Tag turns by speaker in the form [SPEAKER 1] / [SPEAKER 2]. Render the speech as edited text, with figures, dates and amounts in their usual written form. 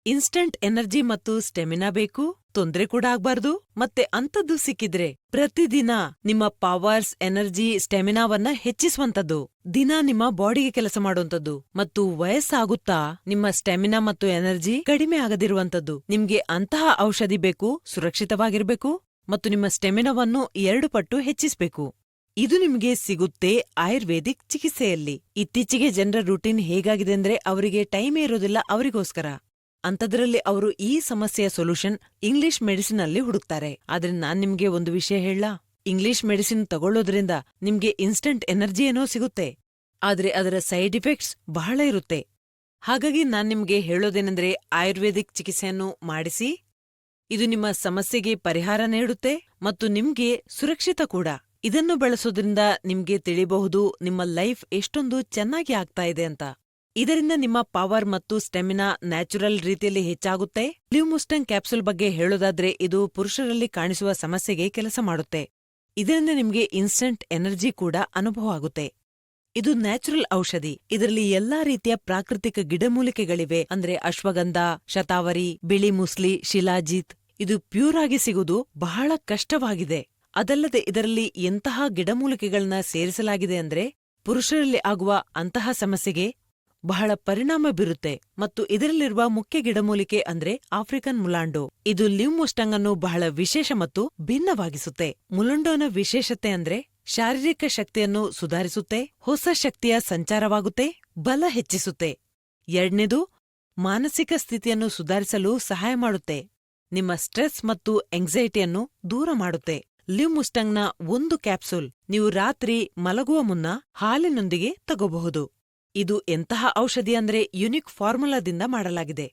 [SPEAKER 1] Instant energy ಮತ್ತು stamina ಬೇಕು, ತೊಂದ್ರೆ ಕೂಡ ಆಗ್ಬಾರ್ದು, ಮತ್ತೆ ಅಂಥದ್ದು ಸಿಕ್ಕಿದ್ರೆ ಪ್ರತಿದಿನ ನಿಮ್ಮ ಪವರ್ಸ್, ಎನರ್ಜಿ, ಸ್ಟೆಮಿನಾವನ್ನ ಹೆಚ್ಚಿಸುವಂತದ್ದು, ದಿನ ನಿಮ್ಮ ಬಾಡಿಗೆ ಕೆಲಸ ಮಾಡುವಂತದ್ದು, ಮತ್ತು ವಯಸ್ಸಾಗುತ್ತಾ ನಿಮ್ಮ ಸ್ಟೆಮಿನಾ ಮತ್ತು ಎನರ್ಜಿ ಕಡಿಮೆ ಆಗದಿರುವಂತದ್ದು. ನಿಮ್ಗೆ ಅಂತಹ ಔಷಧಿ ಬೇಕು, ಸುರಕ್ಷಿತವಾಗಿರ್ಬೇಕು ಮತ್ತು ನಿಮ್ಮ ಸ್ಟೆಮಿನಾವನ್ನು 2 ಪಟ್ಟು ಹೆಚ್ಚಿಸ್ಬೇಕು. ಇದು ನಿಮ್ಗೆ ಸಿಗುತ್ತೆ ಆಯುರ್ವೇದಿಕ್ ಚಿಕಿತ್ಸೆಯಲ್ಲಿ. ಇತ್ತೀಚೆಗೆ ಜನರ ರೂಟೀನ್ ಹೇಗಾಗಿದೆ ಅಂದ್ರೆ ಅವರಿಗೆ ಟೈಮೇ ಇರೋದಿಲ್ಲ ಅವರಿಗೋಸ್ಕರ. ಅಂಥದ್ರಲ್ಲಿ ಅವರು ಈ ಸಮಸ್ಯೆಯ ಸೊಲ್ಯೂಷನ್ ಇಂಗ್ಲಿಷ್ ಮೆಡಿಸಿನ್ ಅಲ್ಲಿ ಹುಡುಕ್ತಾರೆ. ಆದ್ರೆ ನಾನ್ ನಿಮ್ಗೆ ಒಂದು ವಿಷಯ ಹೇಳಲಾ? ಇಂಗ್ಲಿಷ್ ಮೆಡಿಸಿನ್ ತಗೊಳ್ಳೋದ್ರಿಂದ ನಿಮ್ಗೆ ಇನ್ಸ್ಟಂಟ್ ಎನರ್ಜಿ ಏನೋ ಸಿಗುತ್ತೆ, ಆದ್ರೆ ಅದರ ಸೈಡ್ ಇಫೆಕ್ಟ್ಸ್ ಬಹಳ ಇರುತ್ತೆ. ಹಾಗಾಗಿ ನಾನ್ ನಿಮ್ಗೆ ಹೇಳೋದೇನೆಂದ್ರೆ ಆಯುರ್ವೇದಿಕ್ ಚಿಕಿತ್ಸೆಯನ್ನು ಮಾಡಿಸಿ. ಇದು ನಿಮ್ಮ ಸಮಸ್ಯೆಗೆ ಪರಿಹಾರ ನೀಡುತ್ತೆ ಮತ್ತು ನಿಮ್ಗೆ ಸುರಕ್ಷಿತ ಕೂಡ. ಇದನ್ನು ಬಳಸೋದ್ರಿಂದ ನಿಮ್ಗೆ ತಿಳಿಬಹುದು ನಿಮ್ಮ ಲೈಫ್ ಎಷ್ಟೊಂದು ಚೆನ್ನಾಗಿ ಆಗ್ತಾ ಇದೆ ಅಂತ. ಇದರಿಂದ ನಿಮ್ಮ ಪವರ್ ಮತ್ತು ಸ್ಟೆಮಿನಾ ನ್ಯಾಚುರಲ್ ರೀತಿಯಲ್ಲಿ ಹೆಚ್ಚಾಗುತ್ತೆ. ಲಿವ್ಮುಸ್ಟಂಗ್ ಕ್ಯಾಪ್ಸೂಲ್ ಬಗ್ಗೆ ಹೇಳೋದಾದ್ರೆ ಇದು ಪುರುಷರಲ್ಲಿ ಕಾಣಿಸುವ ಸಮಸ್ಯೆಗೆ ಕೆಲಸ ಮಾಡುತ್ತೆ. ಇದರಿಂದ ನಿಮ್ಗೆ ಇನ್ಸ್ಟಂಟ್ ಎನರ್ಜಿ ಕೂಡ ಅನುಭವ ಆಗುತ್ತೆ. ಇದು ನ್ಯಾಚುರಲ್ ಔಷಧಿ. ಇದರಲ್ಲಿ ಎಲ್ಲಾ ರೀತಿಯ ಪ್ರಾಕೃತಿಕ ಗಿಡಮೂಲಿಕೆಗಳಿವೆ. ಅಂದ್ರೆ ಅಶ್ವಗಂಧ, ಶತಾವರಿ, ಬಿಳಿ ಮುಸ್ಲಿ, ಶಿಲಾಜಿತ್. ಇದು ಪ್ಯೂರ್ ಆಗಿ ಸಿಗುವುದು ಬಹಳ ಕಷ್ಟವಾಗಿದೆ. ಅದಲ್ಲದೆ ಇದರಲ್ಲಿ ಎಂತಹ ಗಿಡಮೂಲಿಕೆಗಳನ್ನ ಸೇರಿಸಲಾಗಿದೆ ಅಂದ್ರೆ ಪುರುಷರಲ್ಲಿ ಆಗುವ ಅಂತಹ ಸಮಸ್ಯೆಗೆ ಬಹಳ ಪರಿಣಾಮ ಬೀರುತ್ತೆ. ಮತ್ತು ಇದರಲ್ಲಿರುವ ಮುಖ್ಯ ಗಿಡಮೂಲಿಕೆ ಅಂದ್ರೆ ಆಫ್ರಿಕನ್ ಮುಲಾಂಡೋ. ಇದು ಲಿವ್ಮುಸ್ಟಂಗ್ ಅನ್ನು ಬಹಳ ವಿಶೇಷ ಮತ್ತು ಭಿನ್ನವಾಗಿಸುತ್ತೆ. ಮುಲಾಂಡೋನ ವಿಶೇಷತೆ ಅಂದ್ರೆ ಶಾರೀರಿಕ ಶಕ್ತಿಯನ್ನು ಸುಧಾರಿಸುತ್ತೆ, ಹೊಸ ಶಕ್ತಿಯ ಸಂಚಾರವಾಗುತ್ತೆ, ಬಲ ಹೆಚ್ಚಿಸುತ್ತೆ. 2ನೇದು, ಮಾನಸಿಕ ಸ್ಥಿತಿಯನ್ನು ಸುಧಾರಿಸಲು ಸಹಾಯ ಮಾಡುತ್ತೆ. ನಿಮ್ಮ ಸ್ಟ್ರೆಸ್ ಮತ್ತು ಎಂಗ್ಸೈಟಿಯನ್ನು ದೂರ ಮಾಡುತ್ತೆ. ಲಿವ್ಮುಸ್ಟಂಗ್ನ 1 ಕ್ಯಾಪ್ಸೂಲ್ ನೀವು ರಾತ್ರಿ ಮಲಗುವ ಮುನ್ನ ಹಾಲಿನೊಂದಿಗೆ ತಗೋಬಹುದು. ಇದು ಎಂತಹ ಔಷಧಿ ಅಂದ್ರೆ ಯುನಿಕ್ ಫಾರ್ಮುಲಾದಿಂದ ಮಾಡಲಾಗಿದೆ.